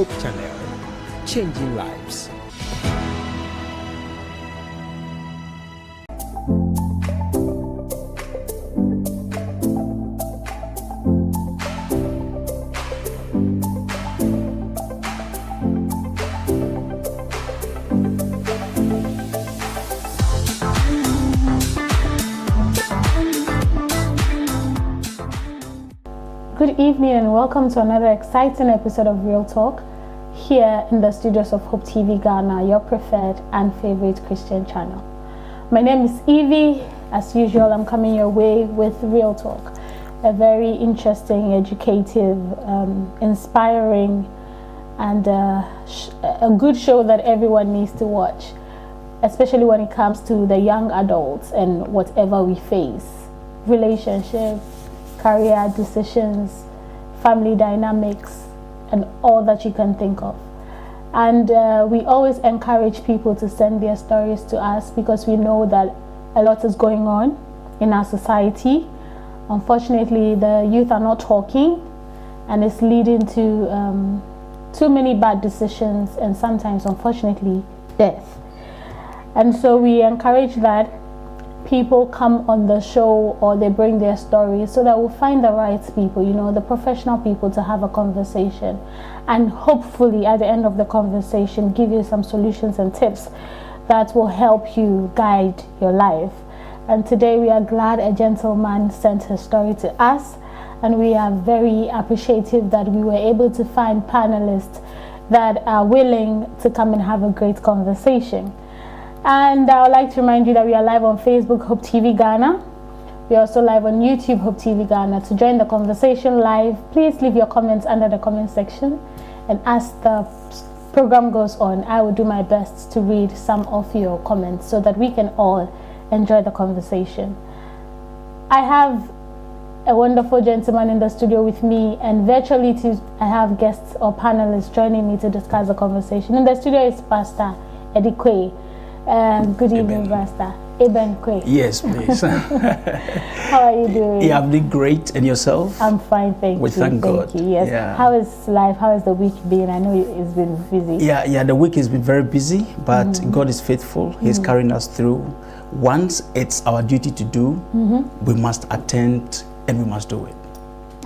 Hope Channel, changing lives. Good evening and welcome to another exciting episode of Real Talk here in the studios of Hope TV Ghana, your preferred and favorite Christian channel. My name is Evie. As usual, I'm coming your way with Real Talk, a very interesting, educative, inspiring, and a good show that everyone needs to watch, especially when it comes to the young adults and whatever we face, relationships, career decisions, family dynamics, and all that you can think of. And we always encourage people to send their stories to us because we know that a lot is going on in our society. Unfortunately, the youth are not talking, and it's leading to too many bad decisions and sometimes, unfortunately, death. And so we encourage that people come on the show or they bring their stories so that we'll find the right people, the professional people, to have a conversation, and hopefully at the end of the conversation give you some solutions and tips that will help you guide your life. And today we are glad a gentleman sent his story to us, and we are very appreciative that we were able to find panelists that are willing to come and have a great conversation. And I would like to remind you that we are live on Facebook, Hope TV Ghana. We are also live on YouTube, Hope TV Ghana. To join the conversation live, please leave your comments under the comment section. And as the program goes on, I will do my best to read some of your comments so that we can all enjoy the conversation. I have a wonderful gentleman in the studio with me, and virtually I have guests or panelists joining me to discuss the conversation. In the studio is Pastor Eddie Quay. Good evening, Pastor Eben Quay. Yes, please. How are you doing? Yeah, I'm doing great. And yourself? I'm fine, thank you. We thank God. You. Yes. Yeah. How is life? How has the week been? I know it's been busy. Yeah, the week has been very busy, but God is faithful. He's carrying us through. Once it's our duty to do, we must attend and we must do it.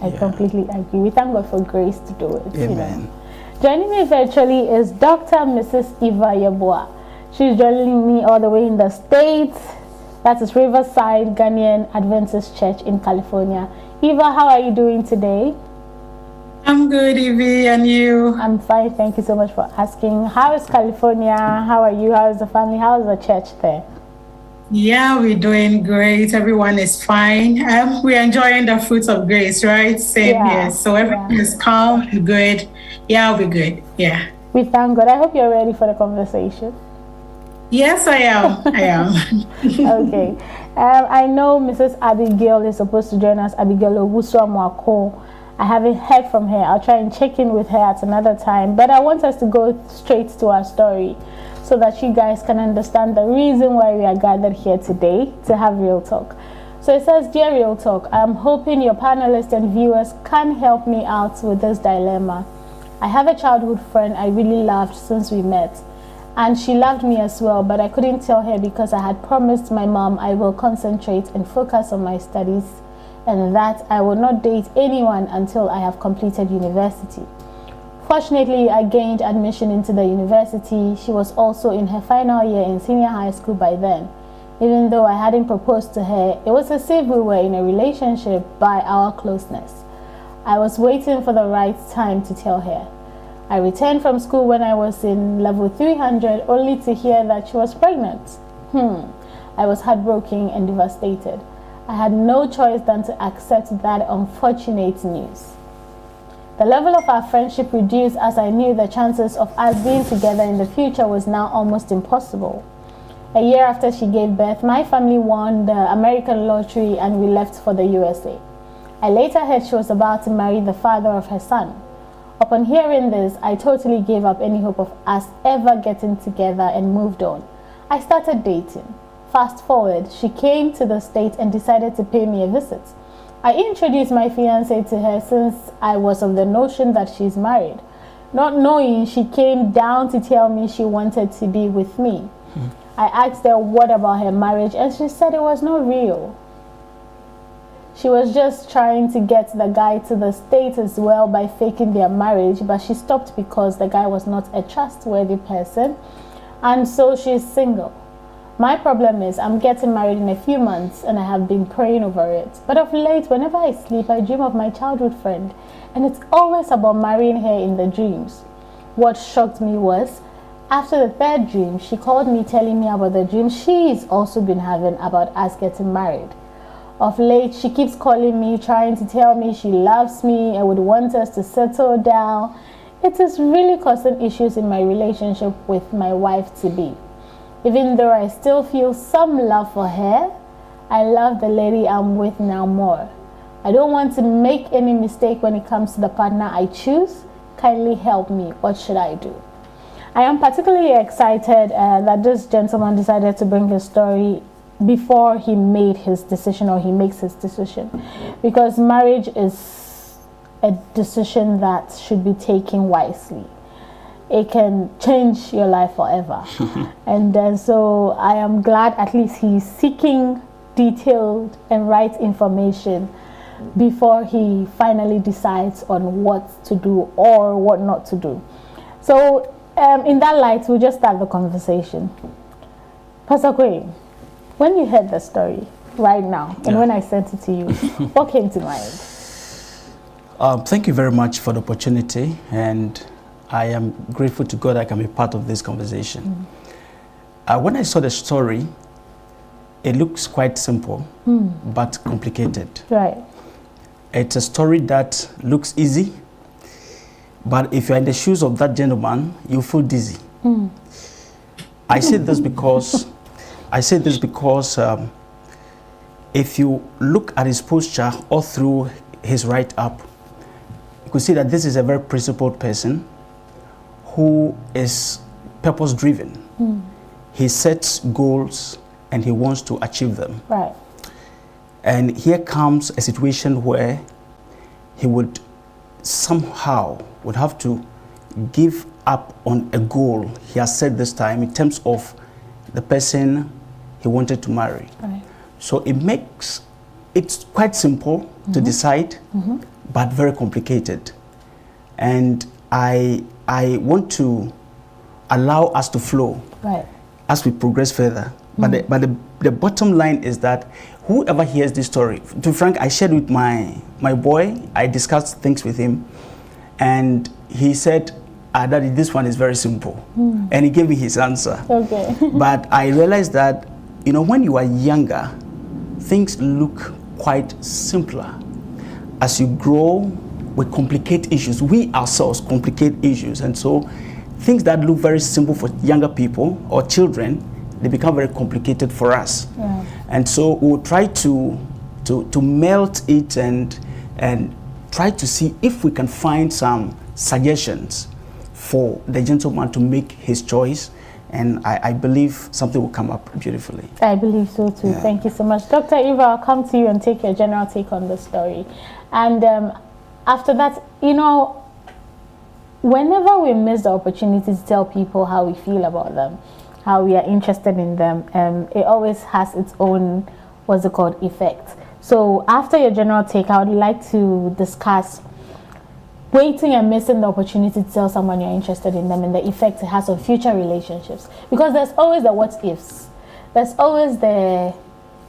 I completely agree. We thank God for grace to do it. Amen. Joining me virtually is Dr. Mrs. Eva Yeboah. She's joining me all the way in the States. That is Riverside Ghanaian Adventist Church in California. Eva, how are you doing today? I'm good, Evie, and you? I'm fine, thank you so much for asking. How is California? How are you? How is the family? How is the church there? Yeah, we're doing great. Everyone is fine. We're enjoying the fruits of grace, right? Same here. So everything is calm and good. Yeah, we're good. Yeah. We thank God. I hope you're ready for the conversation. Yes, I am. I am. Okay. I know Mrs. Abigail is supposed to join us, Abigail Owusu-Amoako. I haven't heard from her. I'll try and check in with her at another time. But I want us to go straight to our story so that you guys can understand the reason why we are gathered here today to have Real Talk. So it says, Dear Real Talk, I'm hoping your panelists and viewers can help me out with this dilemma. I have a childhood friend I really loved since we met. And she loved me as well, but I couldn't tell her because I had promised my mom I will concentrate and focus on my studies and that I will not date anyone until I have completed university. Fortunately, I gained admission into the university. She was also in her final year in senior high school by then. Even though I hadn't proposed to her, it was as if we were in a relationship by our closeness. I was waiting for the right time to tell her. I returned from school when I was in level 300 only to hear that she was pregnant. I was heartbroken and devastated. I had no choice than to accept that unfortunate news. The level of our friendship reduced as I knew the chances of us being together in the future was now almost impossible. A year after she gave birth, my family won the American lottery and we left for the USA. I later heard she was about to marry the father of her son. Upon hearing this, I totally gave up any hope of us ever getting together and moved on. I started dating. Fast forward, she came to the States and decided to pay me a visit. I introduced my fiancé to her since I was of the notion that she's married. not knowing, she came down to tell me she wanted to be with me. I asked her what about her marriage, and she said it was not real. She was just trying to get the guy to the States as well by faking their marriage, but she stopped because the guy was not a trustworthy person, and so she's single. My problem is I'm getting married in a few months and I have been praying over it. But of late, whenever I sleep, I dream of my childhood friend, and it's always about marrying her in the dreams. What shocked me was, after the third dream, she called me telling me about the dream she's also been having about us getting married. Of late, she keeps calling me, trying to tell me she loves me and would want us to settle down. It is really causing issues in my relationship with my wife-to-be. Even though I still feel some love for her, I love the lady I'm with now more. I don't want to make any mistake when it comes to the partner I choose. Kindly help me. What should I do? I am particularly excited that this gentleman decided to bring his story before he made his decision, or he makes his decision, because marriage is a decision that should be taken wisely. It can change your life forever. And so I am glad at least he's seeking detailed and right information before he finally decides on what to do or what not to do. So in that light, we'll just start the conversation. Pastor Quay, when you heard the story right now, and when I sent it to you, what came to mind? Thank you very much for the opportunity, and I am grateful to God I can be part of this conversation. When I saw the story, it looks quite simple, but complicated. Right. It's a story that looks easy, but if you're in the shoes of that gentleman, you feel dizzy. I say this because if you look at his posture all through his write-up, you could see that this is a very principled person who is purpose-driven. He sets goals and he wants to achieve them. Right. And here comes a situation where he would somehow would have to give up on a goal he has set this time in terms of the person he wanted to marry. Right. So it's quite simple to decide, but very complicated. And I want to allow us to flow as we progress further. But the bottom line is that whoever hears this story, to Frank, I shared with my boy, I discussed things with him, and he said, Daddy, this one is very simple. And he gave me his answer. Okay. But I realized that, when you are younger, things look quite simpler. As you grow, we complicate issues. We ourselves complicate issues. And so things that look very simple for younger people or children, they become very complicated for us. Yeah. And so we'll try to melt it and try to see if we can find some suggestions for the gentleman to make his choice. And I believe something will come up beautifully. I believe so too. Yeah. Thank you so much. Dr. Eva, I'll come to you and take your general take on the story. And after that, whenever we miss the opportunity to tell people how we feel about them, how we are interested in them, it always has its own, effect. So after your general take, I would like to discuss waiting and missing the opportunity to tell someone you're interested in them and the effect it has on future relationships. Because there's always the what ifs. There's always the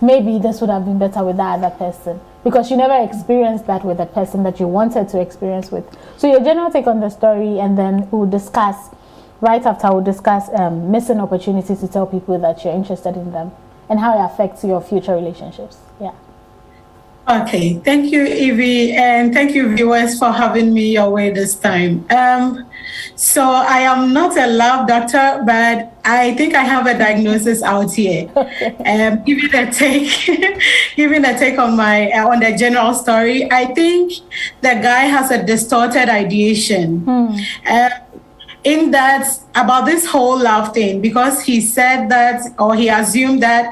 maybe this would have been better with that other person, because you never experienced that with the person that you wanted to experience with. So your general take on the story, and then we'll discuss, right after we'll discuss missing opportunities to tell people that you're interested in them and how it affects your future relationships. Yeah. Okay, thank you, Evie, and thank you, viewers, for having me your way this time. So I am not a love doctor, but I think I have a diagnosis out here. Giving a take on on the general story, I think the guy has a distorted ideation. in that about this whole love thing, because he said that, or he assumed that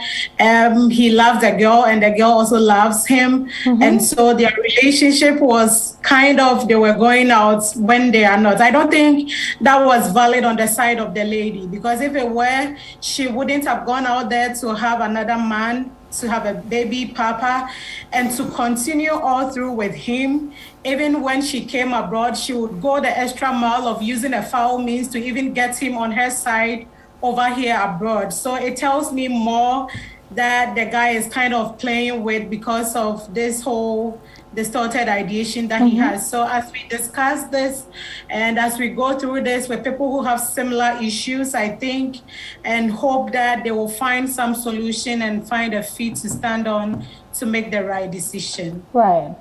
he loved the girl and the girl also loves him. And so their relationship was kind of, they were going out when they are not. I don't think that was valid on the side of the lady, because if it were, she wouldn't have gone out there to have another man, to have a baby papa, and to continue all through with him. Even when she came abroad, she would go the extra mile of using a foul means to even get him on her side over here abroad. So it tells me more that the guy is kind of playing with, because of this whole distorted ideation that he has. So as we discuss this and as we go through this with people who have similar issues, I think and hope that they will find some solution and find a feet to stand on to make the right decision. Right.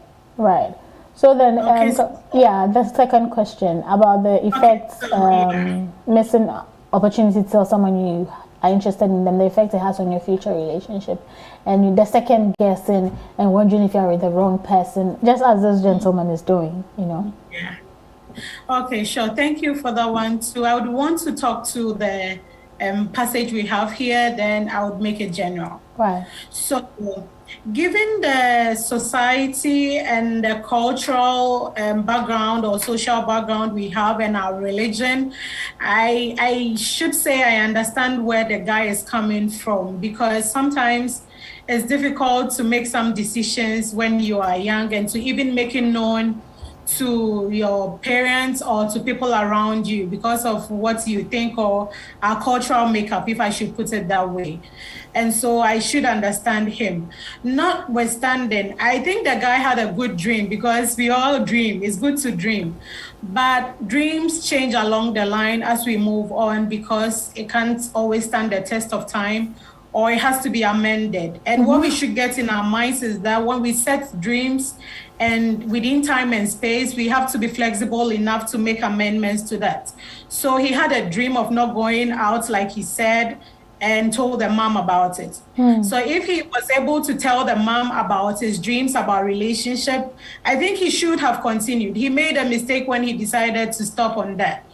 So then, Okay, the second question about the effects, missing opportunity to tell someone you are interested in them, the effect it has on your future relationship, and the second guessing and wondering if you are with the wrong person, just as this gentleman is doing, Yeah. Okay, sure. Thank you for that one too. I would want to talk to the passage we have here, then I would make it general. Right. So, given the society and the cultural background or social background we have and our religion, I should say I understand where the guy is coming from, because sometimes it's difficult to make some decisions when you are young and to even make it known to your parents or to people around you because of what you think, or our cultural makeup, if I should put it that way. And so I should understand him. Notwithstanding, I think the guy had a good dream, because we all dream. It's good to dream. But dreams change along the line as we move on, because it can't always stand the test of time, or it has to be amended. And what we should get in our minds is that when we set dreams, and within time and space, we have to be flexible enough to make amendments to that. So he had a dream of not going out, like he said, and told the mom about it. So if he was able to tell the mom about his dreams about relationship, I think he should have continued. He made a mistake when he decided to stop on that.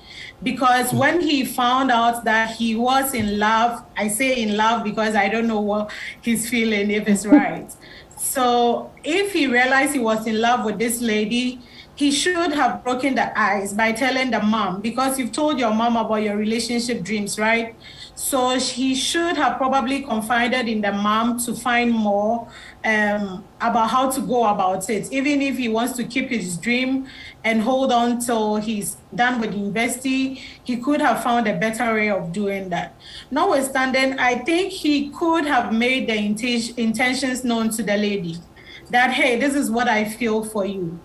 Because when he found out that he was in love, I say in love because I don't know what he's feeling, if it's right. So if he realized he was in love with this lady, he should have broken the ice by telling the mom, because you've told your mom about your relationship dreams, right? So he should have probably confided in the mom to find more about how to go about it. Even if he wants to keep his dream and hold on till he's done with university, he could have found a better way of doing that. Notwithstanding, I think he could have made the intentions known to the lady that, hey, this is what I feel for you.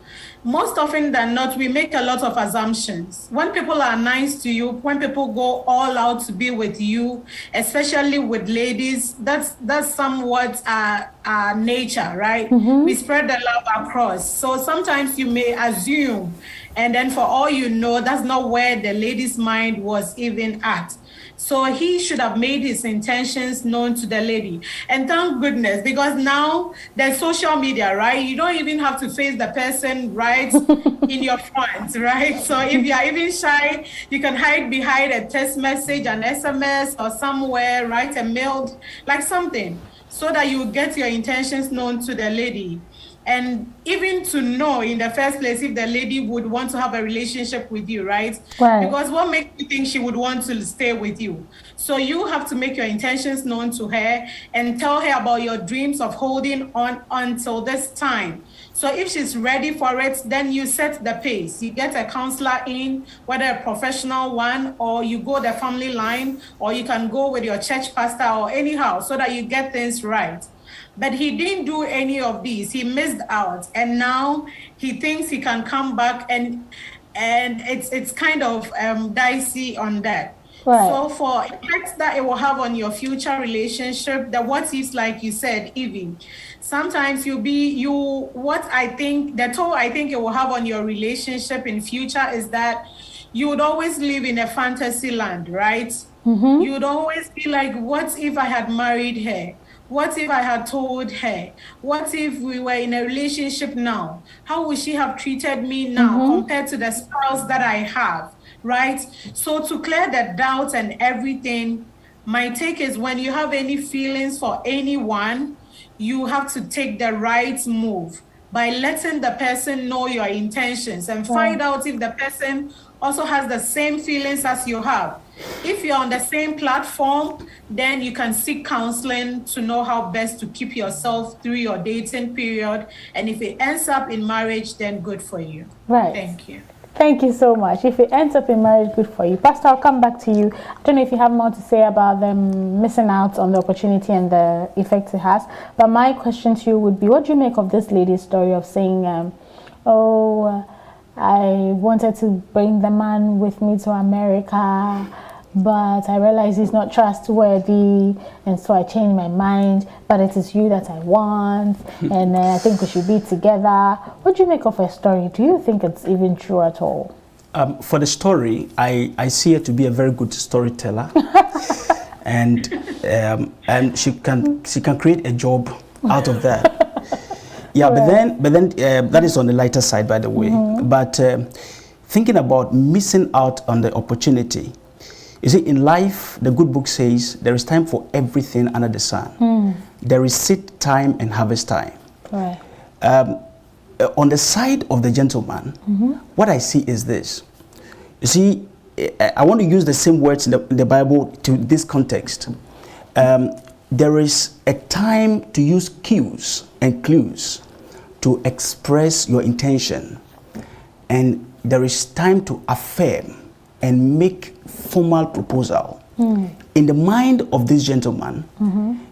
Most often than not, we make a lot of assumptions. When people are nice to you, when people go all out to be with you, especially with ladies, that's somewhat our nature, right? We spread the love across. So sometimes you may assume, and then for all you know, that's not where the lady's mind was even at. So he should have made his intentions known to the lady. And thank goodness, because now there's social media, right? You don't even have to face the person right in your front, right? So if you are even shy, you can hide behind a text message, an SMS, or somewhere, write a mail, like something, so that you get your intentions known to the lady. And even to know in the first place if the lady would want to have a relationship with you, right? Because what makes you think she would want to stay with you? So you have to make your intentions known to her and tell her about your dreams of holding on until this time. So if she's ready for it, then you set the pace. You get a counselor in, whether a professional one, or you go the family line, or you can go with your church pastor or anyhow, so that you get things right. But he didn't do any of these. He missed out. And now he thinks he can come back, and it's kind of dicey on that. Right. So for effects that it will have on your future relationship, the what ifs, like you said, Evie, sometimes what I think it will have on your relationship in future is that you would always live in a fantasy land, right? You would always be like, what if I had married her? What if I had told her? What if we were in a relationship now? How would she have treated me now compared to the spouse that I have? right? So to clear the doubts and everything, my take is when you have any feelings for anyone, you have to take the right move by letting the person know your intentions and find out if the person also has the same feelings as you have. If you're on the same platform, then you can seek counseling to know how best to keep yourself through your dating period. And if it ends up in marriage, then good for you. Right. Thank you. Thank you so much. If it ends up in marriage, good for you. Pastor, I'll come back to you. I don't know if you have more to say about them missing out on the opportunity and the effects it has. But my question to you would be, what do you make of this lady's story of saying, I wanted to bring the man with me to America, but I realized he's not trustworthy, and so I changed my mind, but it is you that I want, and I think we should be together. What do you make of her story? Do you think it's even true at all? For the story, I see her to be a very good storyteller. and she can create a job out of that. Yeah, right. but then that is on the lighter side, by the way. But thinking about missing out on the opportunity, you see, in life, the good book says there is time for everything under the sun. There is seed time and harvest time. Right. On the side of the gentleman, what I see is this. You see, I want to use the same words in the Bible to this context. There is a time to use cues and clues to express your intention. And there is time to affirm and make formal proposal. In the mind of this gentleman,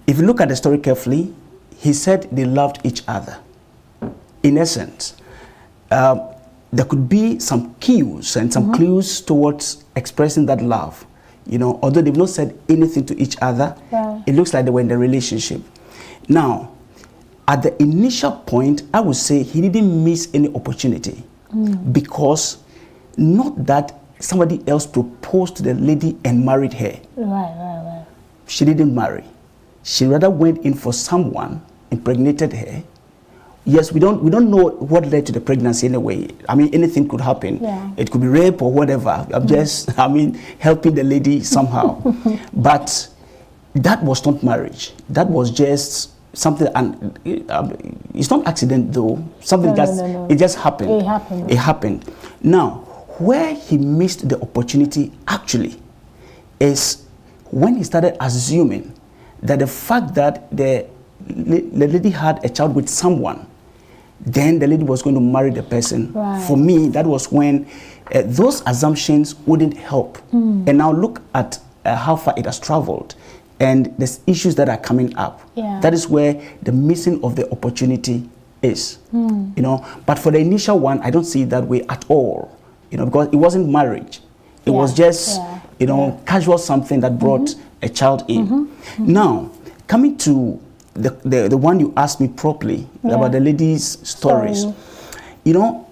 if you look at the story carefully, he said they loved each other. In essence, there could be some cues and some clues towards expressing that love. You know, although they've not said anything to each other, it looks like they were in the relationship. Now, at the initial point, I would say he didn't miss any opportunity because not that somebody else proposed to the lady and married her. Right. She didn't marry. She rather went in for someone, impregnated her. Yes, we don't know what led to the pregnancy anyway. I mean, anything could happen. Yeah. It could be rape or whatever. I'm just, helping the lady somehow. But that was not marriage. That was just something, and it's not accident though. Something no. It just happened. It happened. Now, where he missed the opportunity actually is when he started assuming that the fact that the lady had a child with someone, then the lady was going to marry the person. Right. For me, that was when those assumptions wouldn't help. And now look at how far it has traveled and the issues that are coming up. Yeah. That is where the missing of the opportunity is. You know, but for the initial one, I don't see it that way at all. You know, because it wasn't marriage. It was just, casual something that brought a child in. Now, coming to the one you asked me properly about the lady's stories. You know,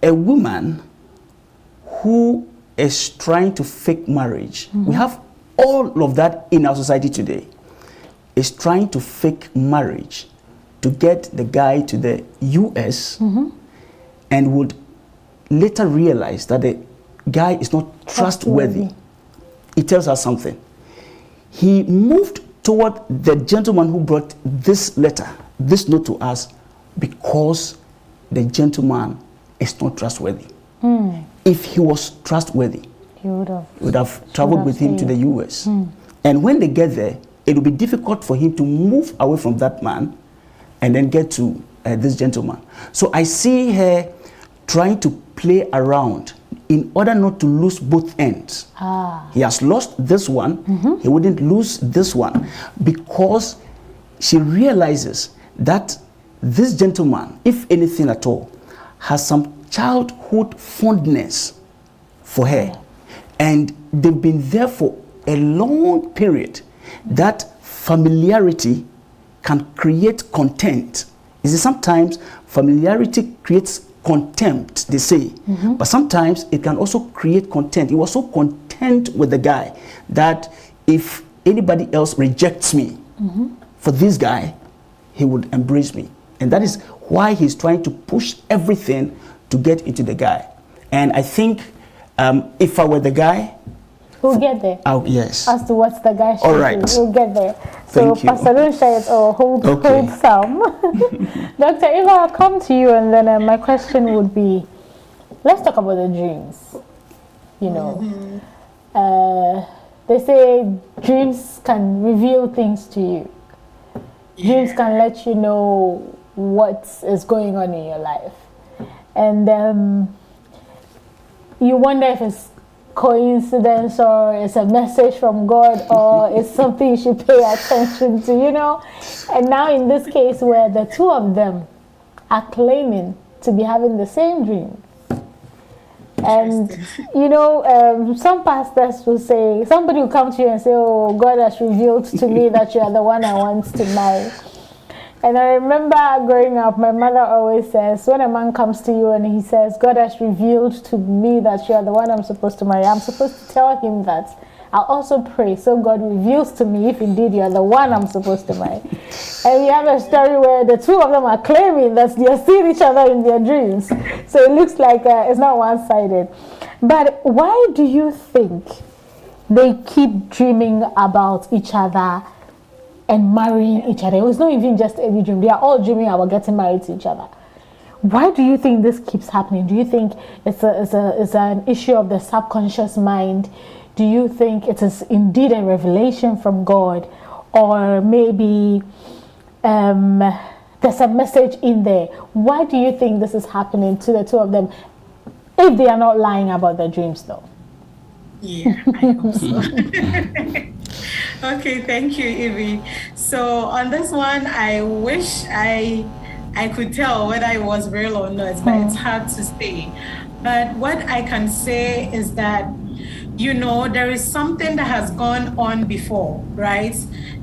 a woman who is trying to fake marriage, we have all of that in our society today, is trying to fake marriage to get the guy to the US and would later realize that the guy is not trustworthy. It tells us something. He moved toward the gentleman who brought this letter, this note to us, because the gentleman is not trustworthy. If he was trustworthy, he would have traveled with him to the US. And when they get there, it would be difficult for him to move away from that man and then get to this gentleman. So I see her trying to play around in order not to lose both ends. He has lost this one, he wouldn't lose this one, because she realizes that this gentleman, if anything at all, has some childhood fondness for her. And they've been there for a long period. That familiarity can create contempt. You see, sometimes familiarity creates contempt, they say. But sometimes it can also create contempt. He was so content with the guy that if anybody else rejects me, for this guy, he would embrace me. And that is why he's trying to push everything to get into the guy. And I think If I were the guy, we'll get there. oh yes. As to what's the guy should All right. do. We'll get there. So, Thank you. Pastor, don't share it or hold some. Dr. Eva, I'll come to you, and then my question would be, let's talk about the dreams. You know, they say dreams can reveal things to you. Dreams can let you know what is going on in your life. And you wonder if it's coincidence or it's a message from God or it's something you should pay attention to, you know. And now in this case where the two of them are claiming to be having the same dream. And, you know, some pastors will say, somebody will come to you and say, oh, God has revealed to me that you are the one I want to marry. And I remember growing up, my mother always says, when a man comes to you and he says, God has revealed to me that you are the one I'm supposed to marry, I'm supposed to tell him that. I'll also pray, so God reveals to me if indeed you are the one I'm supposed to marry. And we have a story where the two of them are claiming that they are seeing each other in their dreams. So it looks like it's not one-sided. But why do you think they keep dreaming about each other and marrying each other? It was not even just any dream. They are all dreaming about getting married to each other. Why do you think this keeps happening? Do you think it's an issue of the subconscious mind? Do you think it is indeed a revelation from God? Or maybe there's a message in there? Why do you think this is happening to the two of them if they are not lying about their dreams though? Yeah, I hope so. Okay, thank you, Evie. So on this one, I wish I could tell whether it was real or not, but it's hard to say. But what I can say is that, you know, there is something that has gone on before, right?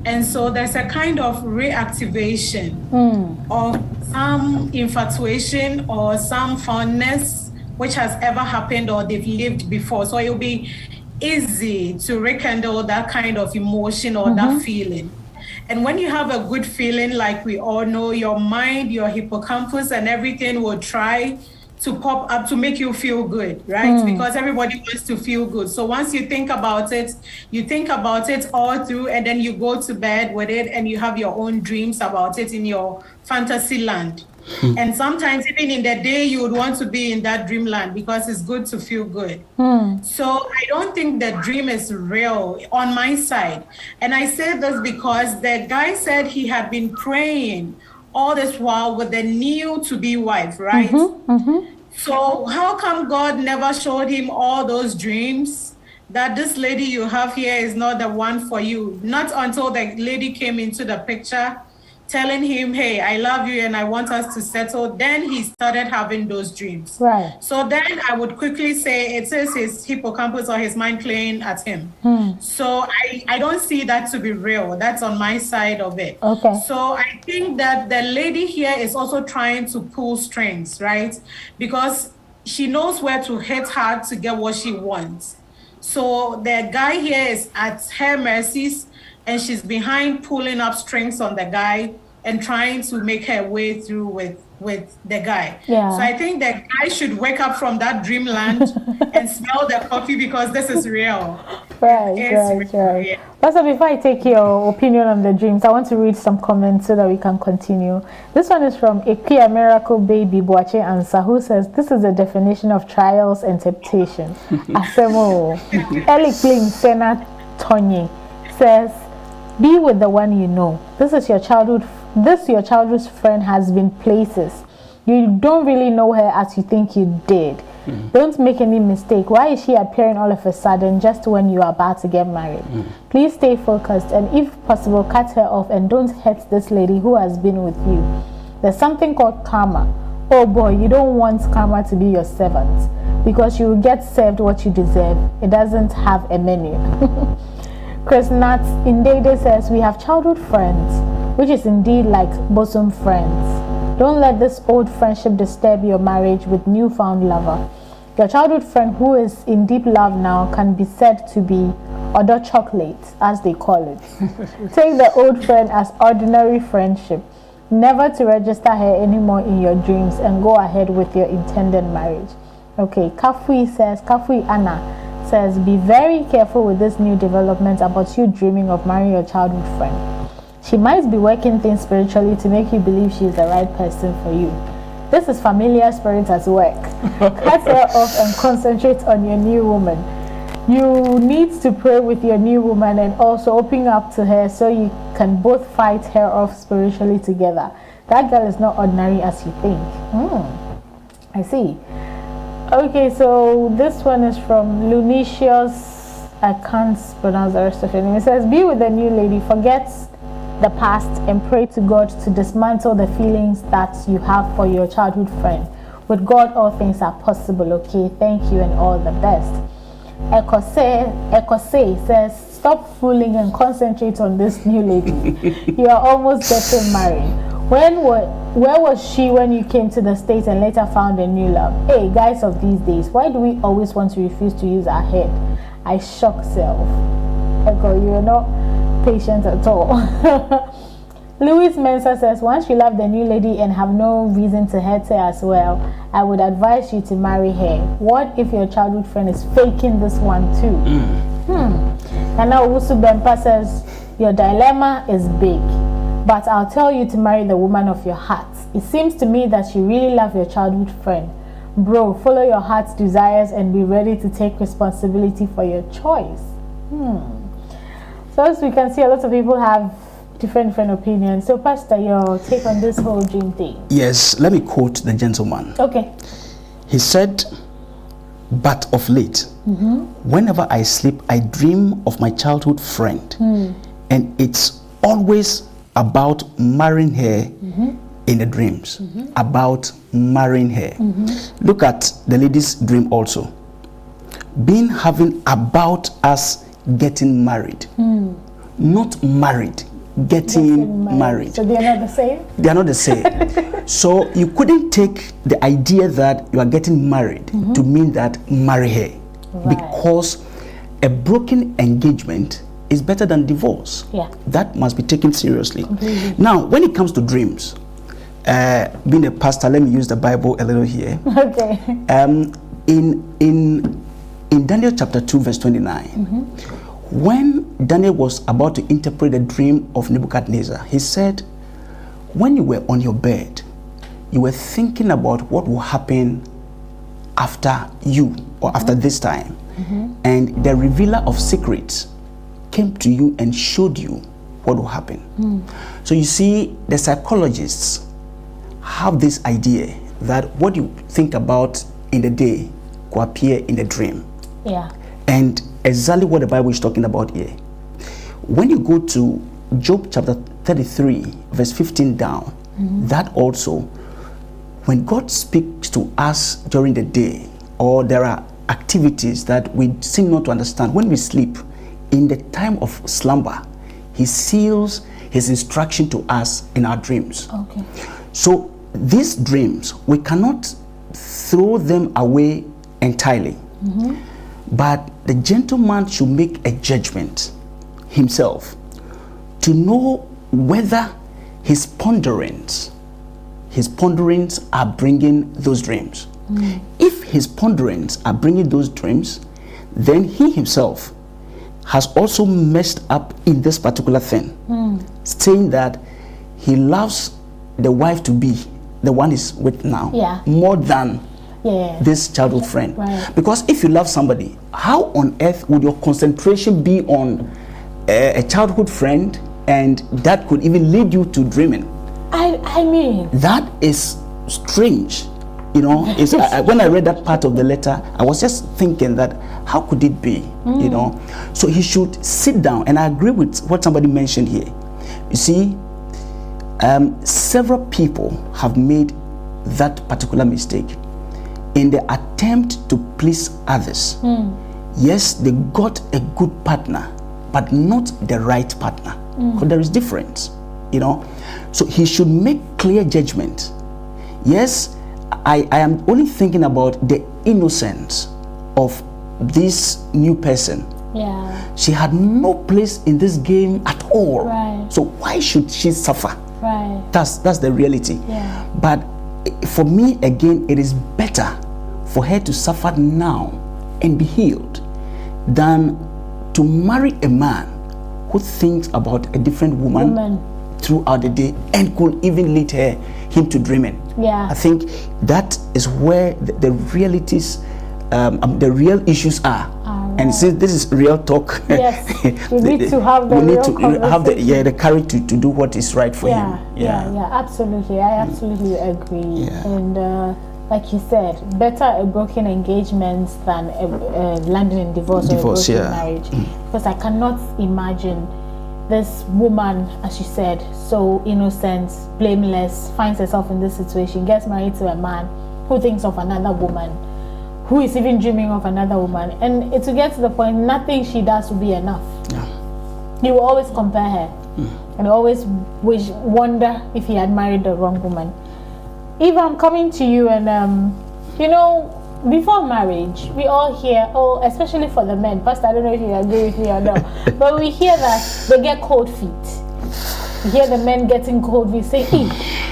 And so there's a kind of reactivation of some infatuation or some fondness which has ever happened or they've lived before. So it'll be easy to rekindle that kind of emotion or that feeling. And when you have a good feeling, like we all know, your mind, your hippocampus and everything will try to pop up to make you feel good, right? Because everybody wants to feel good. So once you think about it all through, and then you go to bed with it and you have your own dreams about it in your fantasy land. And sometimes even in the day, you would want to be in that dreamland because it's good to feel good. So I don't think the dream is real on my side. And I say this because the guy said he had been praying all this while with the new to-be wife, right? So how come God never showed him all those dreams that this lady you have here is not the one for you? Not until the lady came into the picture telling him, hey, I love you and I want us to settle, then he started having those dreams. Right. So then I would quickly say it is his hippocampus or his mind playing at him. So I don't see that to be real. That's on my side of it. Okay. So I think that the lady here is also trying to pull strings, right? Because she knows where to hit hard to get what she wants. So the guy here is at her mercies and she's behind pulling up strings on the guy and trying to make her way through with the guy. Yeah. So I think the guy should wake up from that dreamland and smell the coffee because this is real. Right. Yeah. Pastor, before I take your opinion on the dreams, I want to read some comments so that we can continue. This one is from Ekia Miracle Baby Boache Ansa, who says, this is the definition of trials and temptation. Asemo. Eli Kling Sena Tonye says, be with the one you know. This your childhood's friend has been places. You don't really know her as you think you did. Don't make any mistake. Why is she appearing all of a sudden just when you are about to get married? Please stay focused and if possible cut her off and don't hurt this lady who has been with you. There's something called karma. Oh boy, you don't want karma to be your servant because you will get served what you deserve. It doesn't have a menu. Chris Nats Indede says, we have childhood friends, which is indeed like bosom friends. Don't let this old friendship disturb your marriage with newfound lover. Your childhood friend who is in deep love now can be said to be other chocolate, as they call it. Take the old friend as ordinary friendship, never to register her anymore in your dreams and go ahead with your intended marriage. Okay, Kafui Anna says, be very careful with this new development about you dreaming of marrying your childhood friend. She might be working things spiritually to make you believe she is the right person for you. This is familiar spirit at work. Cut her off and concentrate on your new woman. You need to pray with your new woman and also open up to her so you can both fight her off spiritually together. That girl is not ordinary as you think. I see. Okay, so this one is from Lunicius. I can't pronounce the rest of your name. It says, be with the new lady, forget the past and pray to God to dismantle the feelings that you have for your childhood friend. With God, all things are possible. Okay, thank you and all the best. Ekose says, stop fooling and concentrate on this new lady. You are almost getting married. Where was she when you came to the States and later found a new love? Hey, guys of these days, why do we always want to refuse to use our head? I shock self. Echo, you are not patient at all. Louis Mensa says, once you love the new lady and have no reason to hurt her as well, I would advise you to marry her. What if your childhood friend is faking this one too? And now Usu Bempa says, your dilemma is big, but I'll tell you to marry the woman of your heart. It seems to me that you really love your childhood friend. Bro, follow your heart's desires and be ready to take responsibility for your choice. So as we can see, a lot of people have different opinions. So Pastor, your take on this whole dream thing? Yes, let me quote the gentleman. Okay. He said, but of late, whenever I sleep, I dream of my childhood friend. And it's always about marrying her in the dreams. About marrying her. Look at the lady's dream also. Having about us getting married. Not married, getting married. So they are not the same? They are not the same. So you couldn't take the idea that you are getting married to mean that marry her. Right. Because a broken engagement is better than divorce. Yeah. That must be taken seriously. Completely. Now, when it comes to dreams, being a pastor, let me use the Bible a little here. Okay. In Daniel chapter 2 verse 29, when Daniel was about to interpret the dream of Nebuchadnezzar, he said, when you were on your bed, you were thinking about what will happen after you or after this time. And the revealer of secrets came to you and showed you what will happen. So you see, the psychologists have this idea that what you think about in the day will appear in the dream. Yeah. And exactly what the Bible is talking about here. When you go to Job chapter 33 verse 15 down, that also, when God speaks to us during the day, or there are activities that we seem not to understand, when we sleep, in the time of slumber, he seals his instruction to us in our dreams. Okay. So these dreams, we cannot throw them away entirely. But the gentleman should make a judgment himself to know whether his ponderings are bringing those dreams. If his ponderings are bringing those dreams, then he himself has also messed up in this particular thing, saying that he loves the wife to be the one he's with now more than this childhood friend. Right. Because if you love somebody, how on earth would your concentration be on a childhood friend, and that could even lead you to dreaming? I mean, that is strange. You know, when I read that part of the letter, I was just thinking that how could it be? You know, so he should sit down, and I agree with what somebody mentioned here. You see, several people have made that particular mistake in the attempt to please others. Yes, they got a good partner, but not the right partner. Because there is difference, you know. So he should make clear judgment. Yes, I am only thinking about the innocence of this new person. Yeah. She had no place in this game at all. Right. So why should she suffer? Right. That's the reality. Yeah. But for me, again, it is better for her to suffer now and be healed than to marry a man who thinks about a different woman throughout the day and could even lead him to dreaming. Yeah. I think that is where the realities, the real issues are. Right. And since this is real talk, yes, we need to have the real conversation. The courage to do what is right for him. Yeah, absolutely. I absolutely agree. Yeah. And like you said, better a broken engagement than landing in divorce or a broken marriage. Because I cannot imagine this woman, as you said, so innocent, blameless, finds herself in this situation, gets married to a man who thinks of another woman, who is even dreaming of another woman, and it will get to the point nothing she does will be enough. He will always compare her and always wonder if he had married the wrong woman. Eva, I'm coming to you, and you know, before marriage, we all hear, especially for the men, Pastor, I don't know if you agree with me or not, but we hear that they get cold feet. We hear the men getting cold feet, say, hey,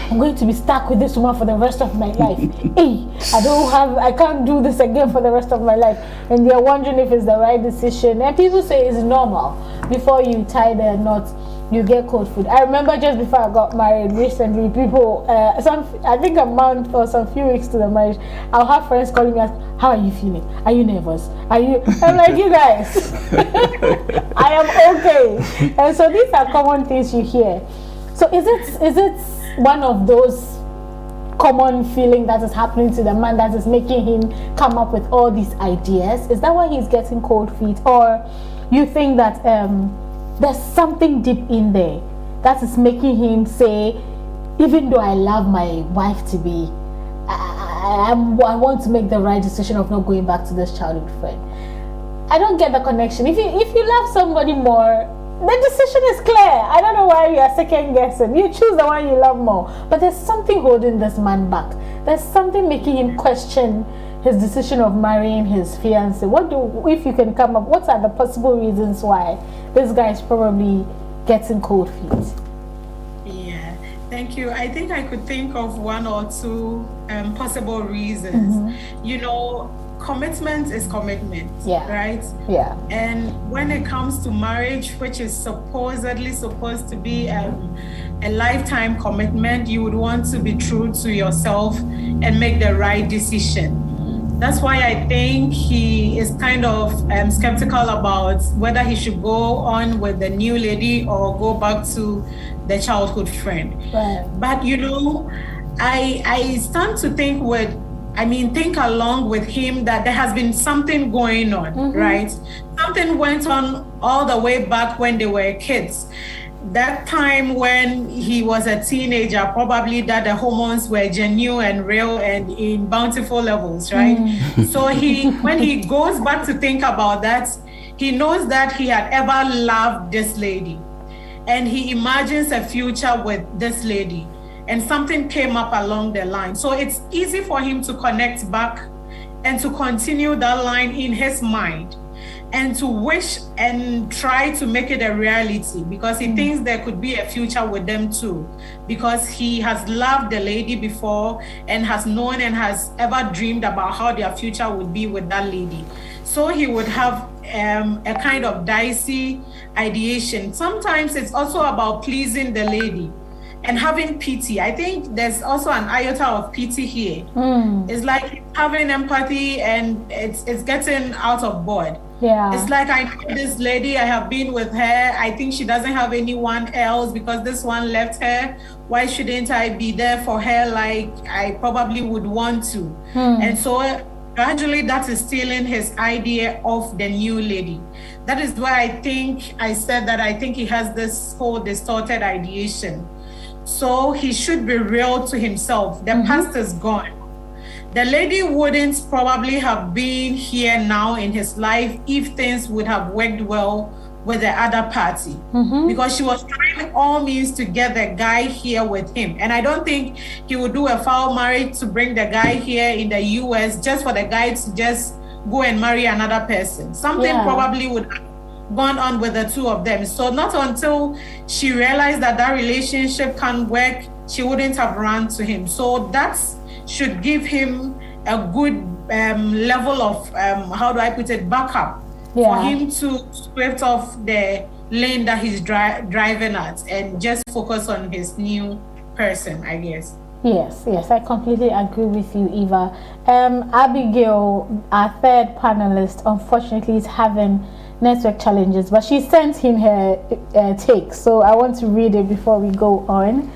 I'm going to be stuck with this woman for the rest of my life. Hey, I can't do this again for the rest of my life. And they're wondering if it's the right decision. And people say it's normal. Before you tie the knot, you get cold feet. I remember just before I got married recently, people, I think a month or some few weeks to the marriage, I'll have friends calling me, ask, how are you feeling? Are you nervous? I'm like, you guys, I am okay. And so these are common things you hear. So is it one of those common feeling that is happening to the man that is making him come up with all these ideas? Is that why he's getting cold feet? Or you think that there's something deep in there that is making him say, even though I love my wife to be, I want to make the right decision of not going back to this childhood friend? I don't get the connection. If you love somebody more, the decision is clear. I don't know why you are second guessing. You choose the one you love more. But there's something holding this man back. There's something making him question his decision of marrying his fiancée. If you can come up, what are the possible reasons why this guy is probably getting cold feet? Yeah, thank you. I think I could think of one or two possible reasons. You know, commitment is commitment, right? Yeah. And when it comes to marriage, which is supposedly supposed to be a lifetime commitment, you would want to be true to yourself and make the right decision. That's why I think he is kind of skeptical about whether he should go on with the new lady or go back to the childhood friend. Right. But you know, I stand to think along with him that there has been something going on, right? Something went on all the way back when they were kids. That time when he was a teenager, probably that the hormones were genuine and real and in bountiful levels, right? So when he goes back to think about that, he knows that he had ever loved this lady, and he imagines a future with this lady, and something came up along the line. So it's easy for him to connect back and to continue that line in his mind, and to wish and try to make it a reality, because he thinks there could be a future with them too, because he has loved the lady before and has known and has ever dreamed about how their future would be with that lady. So he would have a kind of dicey ideation. Sometimes it's also about pleasing the lady and having pity. I think there's also an iota of pity here. It's like having empathy, and it's getting out of board. Yeah. It's like, I know this lady, I have been with her. I think she doesn't have anyone else because this one left her. Why shouldn't I be there for her like I probably would want to? And so gradually that is stealing his idea of the new lady. That is why I said that I think he has this whole distorted ideation. So he should be real to himself. The past is gone. The lady wouldn't probably have been here now in his life if things would have worked well with the other party, because she was trying all means to get the guy here with him. And I don't think he would do a foul marriage to bring the guy here in the US just for the guy to just go and marry another person. Something probably would have gone on with the two of them. So not until she realized that relationship can't work, she wouldn't have run to him. So that should give him a good level of how do I put it, backup for him to scrape off the lane that he's driving at and just focus on his new person, I guess. Yes, I completely agree with you, Eva. Abigail, our third panelist, unfortunately is having network challenges, but she sent him her take, so I want to read it before we go on.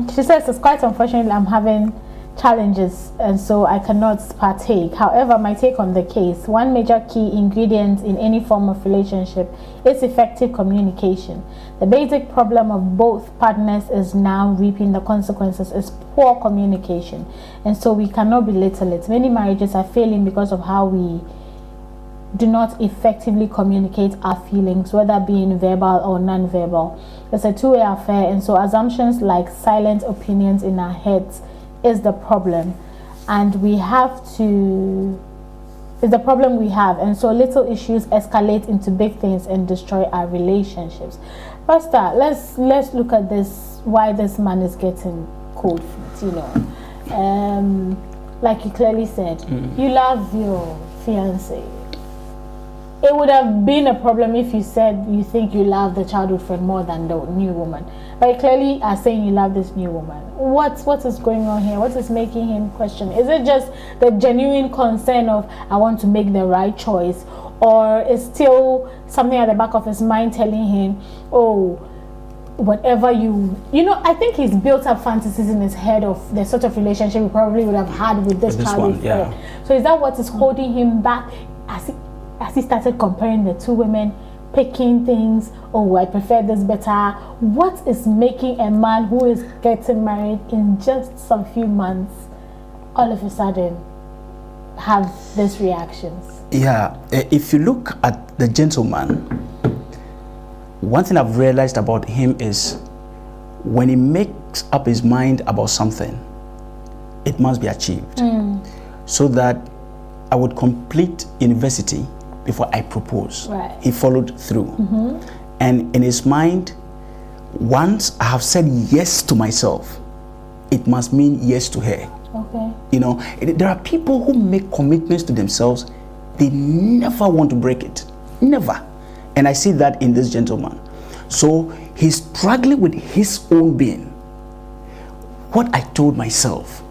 She says, it's quite unfortunate I'm having challenges and so I cannot partake. However, my take on the case, one major key ingredient in any form of relationship is effective communication. The basic problem of both partners is now reaping the consequences is poor communication, and so we cannot belittle it. Many marriages are failing because of how we do not effectively communicate our feelings, whether being verbal or non-verbal. It's a two-way affair, and so assumptions like silent opinions in our heads is the problem, and we have to is the problem we have, and so little issues escalate into big things and destroy our relationships. Pastor, let's look at this, why this man is getting cold feet, like you clearly said, you love your fiance. It would have been a problem if you said you think you love the childhood friend more than the new woman. But you clearly are saying you love this new woman. What is going on here? What is making him question? Is it just the genuine concern of I want to make the right choice? Or is still something at the back of his mind telling him, oh, whatever I think he's built up fantasies in his head of the sort of relationship he probably would have had with this childhood friend. So is that what is holding him back as he started comparing the two women, picking things, oh, I prefer this better? What is making a man who is getting married in just some few months all of a sudden have these reactions? Yeah, if you look at the gentleman, one thing I've realized about him is when he makes up his mind about something, it must be achieved. So that I would complete university before I propose. Right. He followed through. And in his mind, once I have said yes to myself, it must mean yes to her. Okay. There are people who make commitments to themselves, they never want to break it. Never. And I see that in this gentleman. So he's struggling with his own being. What I told myself,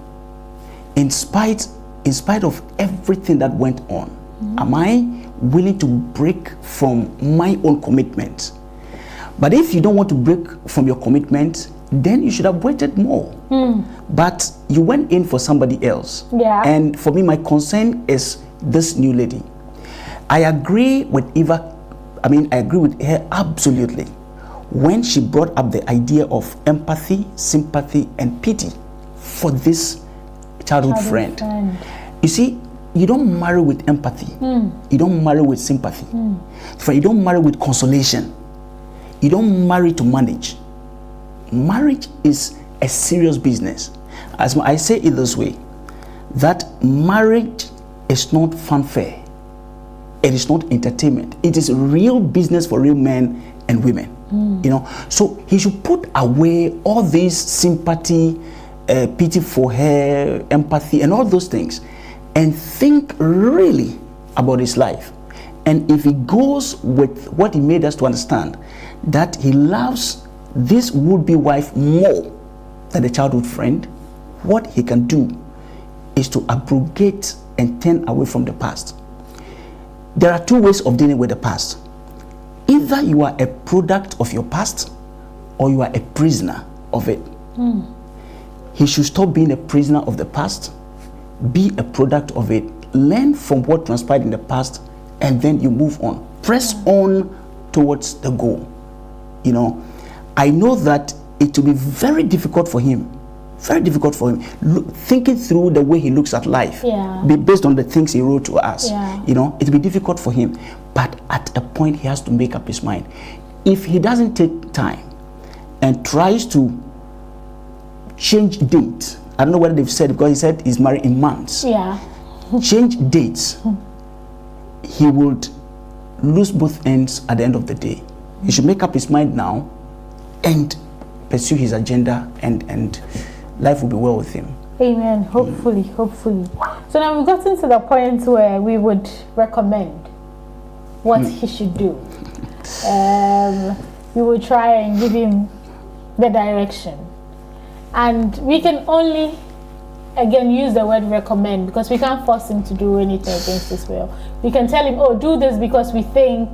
in spite of everything that went on, am I willing to break from my own commitment? But if you don't want to break from your commitment, then you should have waited more. But you went in for somebody else. And for me, my concern is this new lady. I agree with Eva. I agree with her absolutely when she brought up the idea of empathy, sympathy, and pity for this childhood friend. You see, you don't marry with empathy. You don't marry with sympathy. You don't marry with consolation. You don't marry to manage. Marriage is a serious business. As I say it this way, that marriage is not fanfare. It is not entertainment. It is real business for real men and women. So he should put away all this sympathy, pity for her, empathy, and all those things, and think really about his life. And if he goes with what he made us to understand, that he loves this would-be wife more than the childhood friend, what he can do is to abrogate and turn away from the past. There are two ways of dealing with the past. Either you are a product of your past, or you are a prisoner of it. He should stop being a prisoner of the past, be a product of it, learn from what transpired in the past, and then you move on. Press on towards the goal. I know that it will be very difficult for him, thinking through the way he looks at life, based on the things he wrote to us. It will be difficult for him, but at a point he has to make up his mind. If he doesn't take time and tries to change dates, I don't know whether they've said, because he said he's married in months. Change dates, he would lose both ends at the end of the day. He should make up his mind now and pursue his agenda, and life will be well with him. Amen. Hopefully. So now we've gotten to the point where we would recommend what he should do. We will try and give him the direction. And we can only, again, use the word recommend, because we can't force him to do anything against his will. We can tell him, oh, do this because we think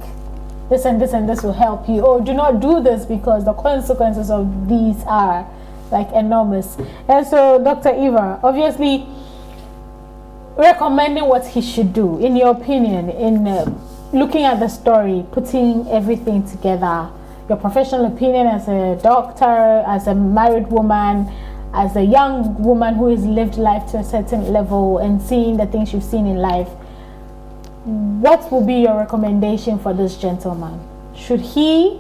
this and this and this will help you. Or do not do this because the consequences of these are like enormous. And so, Dr. Eva, obviously, recommending what he should do, in your opinion, in looking at the story, putting everything together, your professional opinion as a doctor, as a married woman, as a young woman who has lived life to a certain level and seeing the things you've seen in life, what will be your recommendation for this gentleman? Should he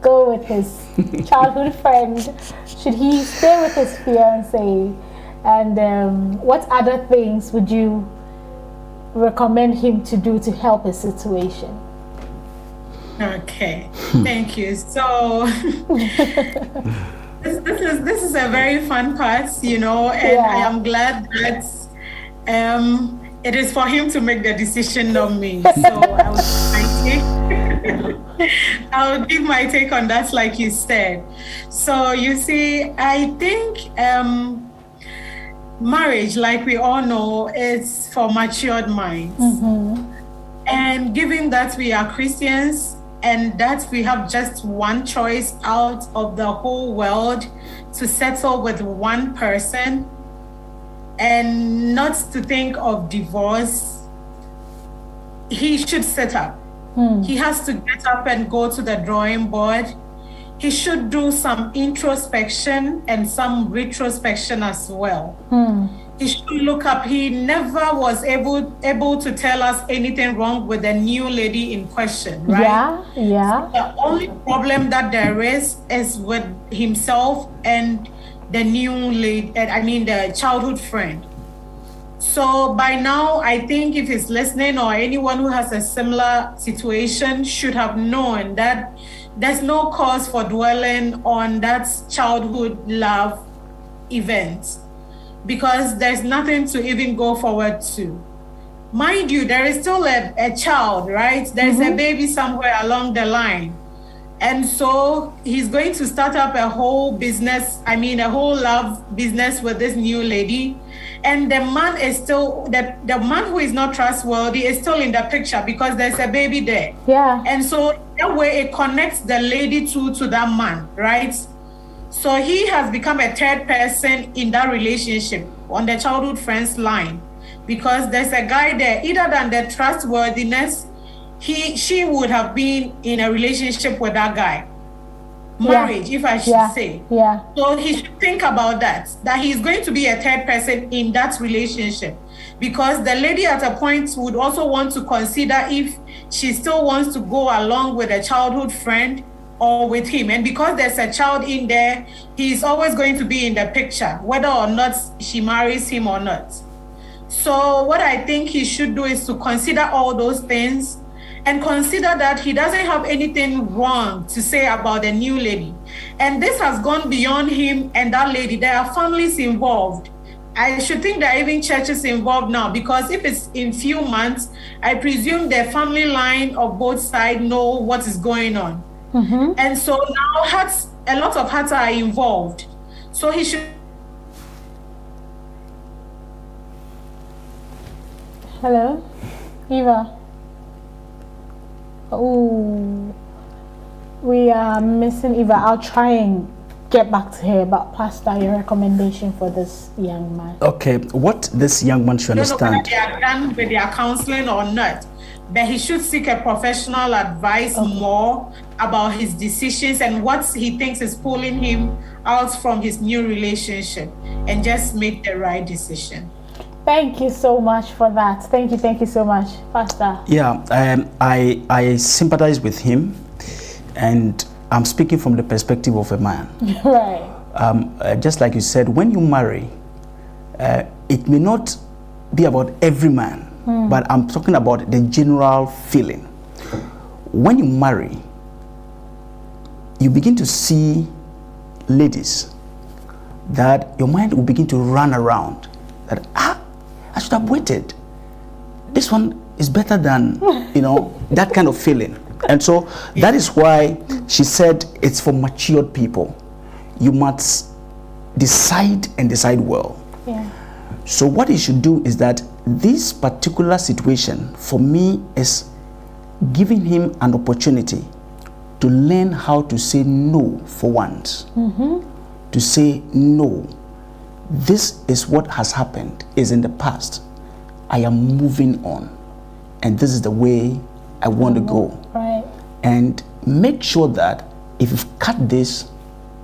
go with his childhood friend? Should he stay with his fiancée? And what other things would you recommend him to do to help his situation? Okay, thank you. So this is a very fun part, and I am glad that it is for him to make the decision, not me. So I will give my take on that, like you said. So you see, I think marriage, like we all know, is for matured minds. And given that we are Christians and that we have just one choice out of the whole world to settle with one person and not to think of divorce, he should set up. He has to get up and go to the drawing board. He should do some introspection and some retrospection as well. He should look up. He never was able to tell us anything wrong with the new lady in question, right? Yeah. The only problem that there is with himself and the new lady, the childhood friend. So by now, I think if he's listening or anyone who has a similar situation should have known that there's no cause for dwelling on that childhood love event, because there's nothing to even go forward to. Mind you, there is still a child, right? There's a baby somewhere along the line. And so he's going to start up a whole business, a whole love business with this new lady. And the man is still, the man who is not trustworthy is still in the picture because there's a baby there. Yeah. And so that way it connects the lady to that man, right? So he has become a third person in that relationship on the childhood friends line, because there's a guy there. Either than the trustworthiness, she would have been in a relationship with that guy. Marriage, if I should say. Yeah. So he should think about that he's going to be a third person in that relationship, because the lady at a point would also want to consider if she still wants to go along with a childhood friend or with him. And because there's a child in there, he's always going to be in the picture, whether or not she marries him or not. So what I think he should do is to consider all those things and consider that he doesn't have anything wrong to say about the new lady. And this has gone beyond him and that lady. There are families involved. I should think there are even churches involved now, because if it's in few months, I presume the family line of both sides know what is going on. And so now a lot of hearts are involved. So he should. Hello, Eva. Oh, we are missing Eva. I'll try and get back to her. But Pastor, your recommendation for this young man? Okay, what this young man should understand. I don't know whether they are done with their counseling or not, but he should seek a professional advice more about his decisions and what he thinks is pulling him out from his new relationship, and just make the right decision. Thank you so much for that. Thank you so much, Pastor. Yeah, I sympathize with him, and I'm speaking from the perspective of a man. Right. Just like you said, when you marry, it may not be about every man, but I'm talking about the general feeling. When you marry, you begin to see ladies that your mind will begin to run around. That, I should have waited. This one is better than, that kind of feeling. And so that is why she said it's for matured people. You must decide and decide well. Yeah. So what you should do is that this particular situation for me is giving him an opportunity to learn how to say no for once. To say no. This is what has happened, is in the past. I am moving on. And this is the way I want to go. Right. And make sure that if you've cut this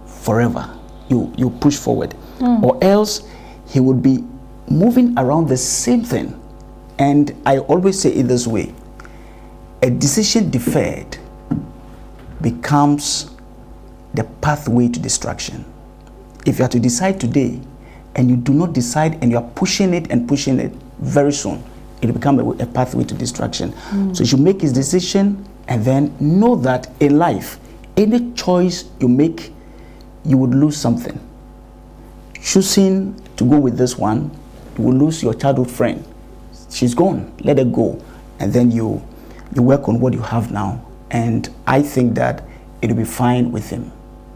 forever, you push forward. Or else he would be moving around the same thing. And I always say it this way: a decision deferred becomes the pathway to destruction. If you are to decide today and you do not decide and you are pushing it, very soon it will become a pathway to destruction. So you should make his decision, and then know that in life, any choice you make, you would lose something. Choosing to go with this one, you will lose your childhood friend. She's gone, let her go. And then you work on what you have now. And I think that it will be fine with him.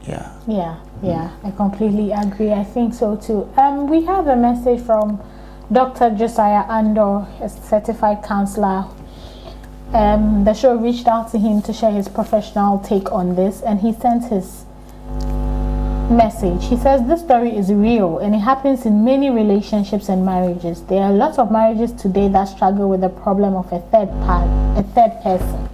Yeah, I completely agree. I think so too. We have a message from Dr. Josiah Andor, a certified counselor. The show reached out to him to share his professional take on this, and he sent his message. He says this story is real and it happens in many relationships and marriages. There are lots of marriages today that struggle with the problem of a third person.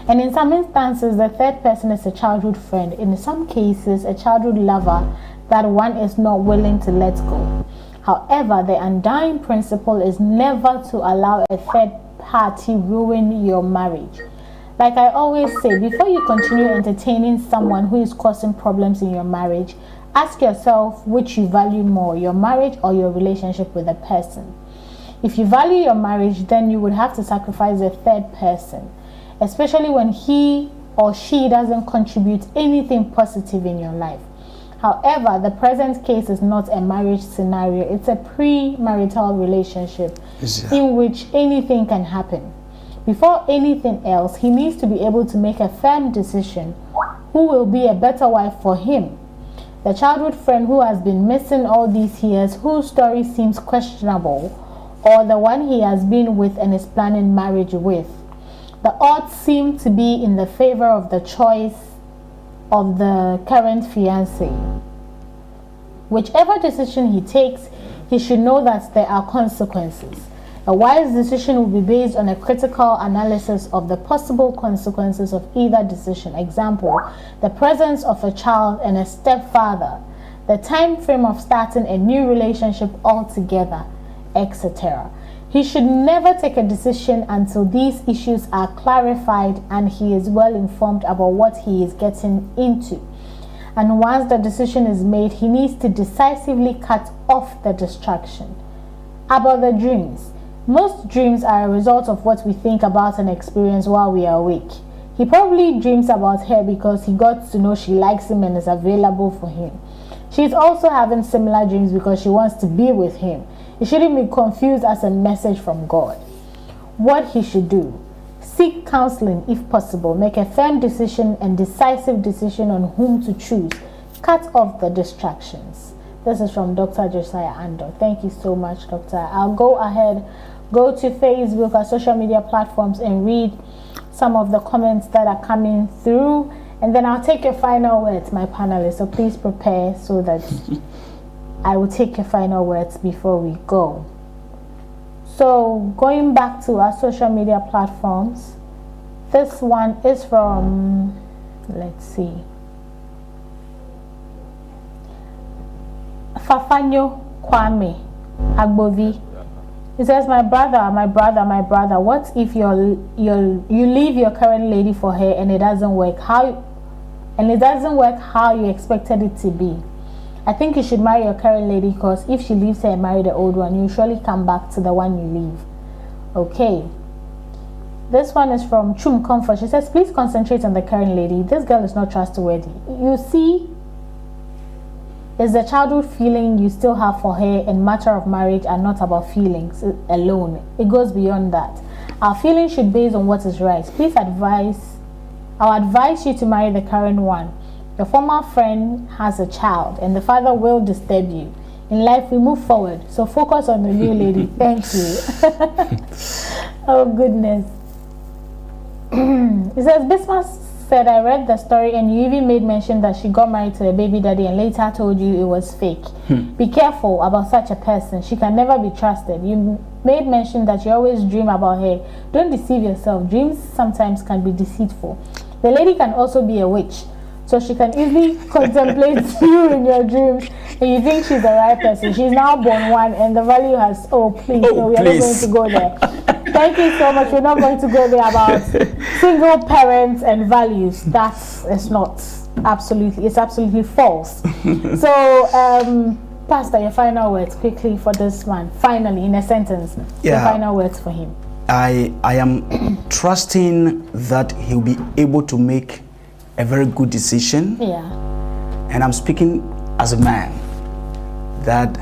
And in some instances, the third person is a childhood friend. In some cases, a childhood lover that one is not willing to let go. However, the undying principle is never to allow a third party ruin your marriage. Like I always say, before you continue entertaining someone who is causing problems in your marriage, ask yourself which you value more, your marriage or your relationship with the person. If you value your marriage, then you would have to sacrifice a third person, especially when he or she doesn't contribute anything positive in your life. However, the present case is not a marriage scenario. It's a premarital relationship in which anything can happen. Before anything else, he needs to be able to make a firm decision who will be a better wife for him. The childhood friend who has been missing all these years, whose story seems questionable, or the one he has been with and is planning marriage with. The odds seem to be in the favor of the choice of the current fiancé. Whichever decision he takes, he should know that there are consequences. A wise decision will be based on a critical analysis of the possible consequences of either decision. Example, the presence of a child and a stepfather, the time frame of starting a new relationship altogether, etc. He should never take a decision until these issues are clarified and he is well informed about what he is getting into. And once the decision is made, he needs to decisively cut off the distraction. About the dreams. Most dreams are a result of what we think about and experience while we are awake. He probably dreams about her because he got to know she likes him and is available for him. She's also having similar dreams because she wants to be with him. It shouldn't be confused as a message from God. What he should do: seek counseling if possible. Make a firm decision and decisive decision on whom to choose. Cut off the distractions. This is from Dr. Josiah Andor. Thank you so much, Doctor. I'll go ahead, go to Facebook or social media platforms and read some of the comments that are coming through. And then I'll take your final words, my panelists. So please prepare so that I will take your final words before we go. So going back to our social media platforms, this one is from, let's see, Fafanyo Kwame Agbovi. He says, my brother, what if you leave your current lady for her and it doesn't work how you expected it to be? I think you should marry your current lady, because if she leaves her and marry the old one, you surely come back to the one you leave. Okay. This one is from Chum Comfort. She says, please concentrate on the current lady. This girl is not trustworthy. You see, Is the childhood feeling you still have for her and matter of marriage are not about feelings alone. It goes beyond that. Our feelings should base on what is right. I'll advise you to marry the current one. Your former friend has a child and the father will disturb you. In life, we move forward. So focus on the new lady. Thank you. Oh, goodness. It says, Bismarck said, I read the story and you even made mention that she got married to a baby daddy and later told you it was fake. Be careful about such a person. She can never be trusted. You made mention that you always dream about her. Don't deceive yourself. Dreams sometimes can be deceitful. The lady can also be a witch. So she can easily contemplate you in your dreams and you think she's the right person. She's now born one and the value has, no, we are not going to go there. Thank you so much. We're not going to go there about single parents and values. That is not it's absolutely false. So, Pastor, your final words quickly for this man. Finally, in a sentence, your final words for him. I am trusting that he'll be able to make a very good decision. Yeah. And I'm speaking as a man that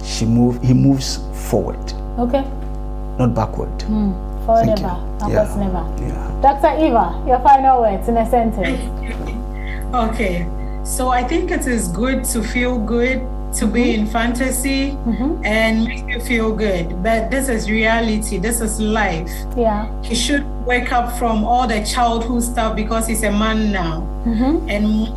he moves forward. Okay. Not backward. Forward ever, backwards never. Yeah. Dr. Eva, your final words in a sentence. Okay. So I think it is good to feel good, to be in fantasy and make you feel good. But this is reality. This is life. Yeah. He should wake up from all the childhood stuff because he's a man now and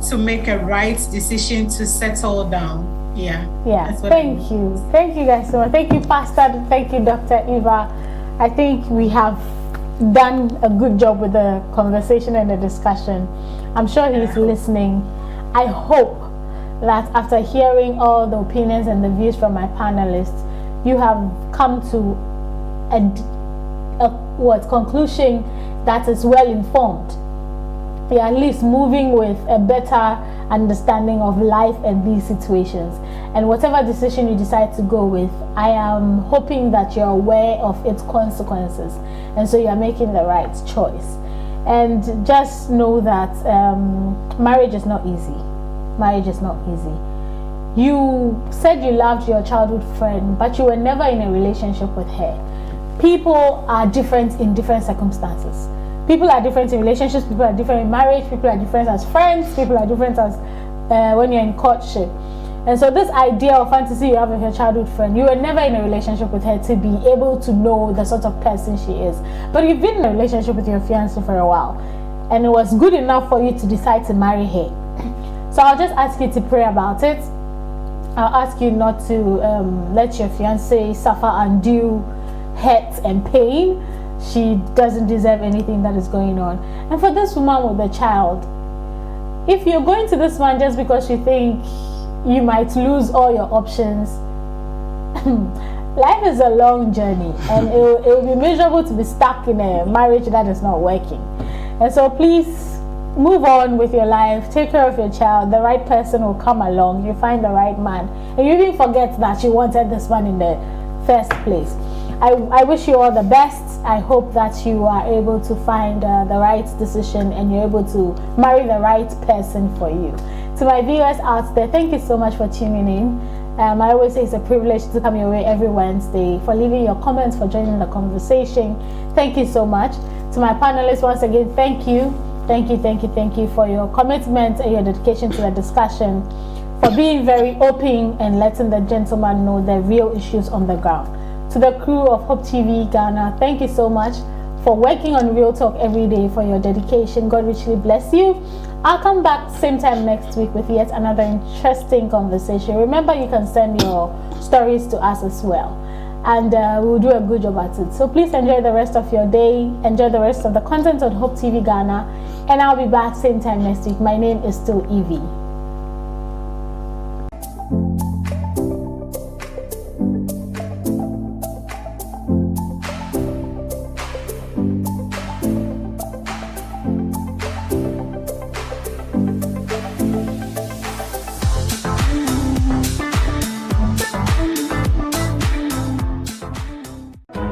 to make a right decision to settle down. Yeah. Thank you. Thank you guys so much. Thank you, Pastor. Thank you, Dr. Eva. I think we have done a good job with the conversation and the discussion. I'm sure he's listening. I hope that after hearing all the opinions and the views from my panelists, you have come to a conclusion that is well informed. You're at least moving with a better understanding of life and these situations. And whatever decision you decide to go with, I am hoping that you're aware of its consequences. And so you're making the right choice. And just know that marriage is not easy. Marriage is not easy. You said you loved your childhood friend, but you were never in a relationship with her. People are different in different circumstances. People are different in relationships, people are different in marriage, people are different as friends, people are different as when you're in courtship. And so this idea of fantasy you have with your childhood friend, you were never in a relationship with her to be able to know the sort of person she is. But you've been in a relationship with your fiancé for a while, and it was good enough for you to decide to marry her. So I'll just ask you to pray about it. I'll ask you not to let your fiancé suffer undue hurt and pain. She doesn't deserve anything that is going on. And for this woman with a child, if you're going to this man just because you think you might lose all your options, life is a long journey and it will be miserable to be stuck in a marriage that is not working. And so please move on with your life, take care of your child. The right person will come along, you find the right man, and you even forget that you wanted this man in the first place. I wish you all the best. I hope that you are able to find the right decision and you're able to marry the right person for you. To my viewers out there, thank you so much for tuning in. I always say it's a privilege to come your way every Wednesday, for leaving your comments, for joining the conversation. Thank you so much. To my panelists, once again, thank you. Thank you for your commitment and your dedication to the discussion, for being very open and letting the gentleman know the real issues on the ground. To the crew of Hope TV Ghana, thank you so much for working on Real Talk every day, for your dedication. God richly bless you. I'll come back same time next week with yet another interesting conversation. Remember, you can send your stories to us as well, and we'll do a good job at it. So please enjoy the rest of your day, enjoy the rest of the content on Hope TV Ghana, and I'll be back same time next week. My name is still Evie.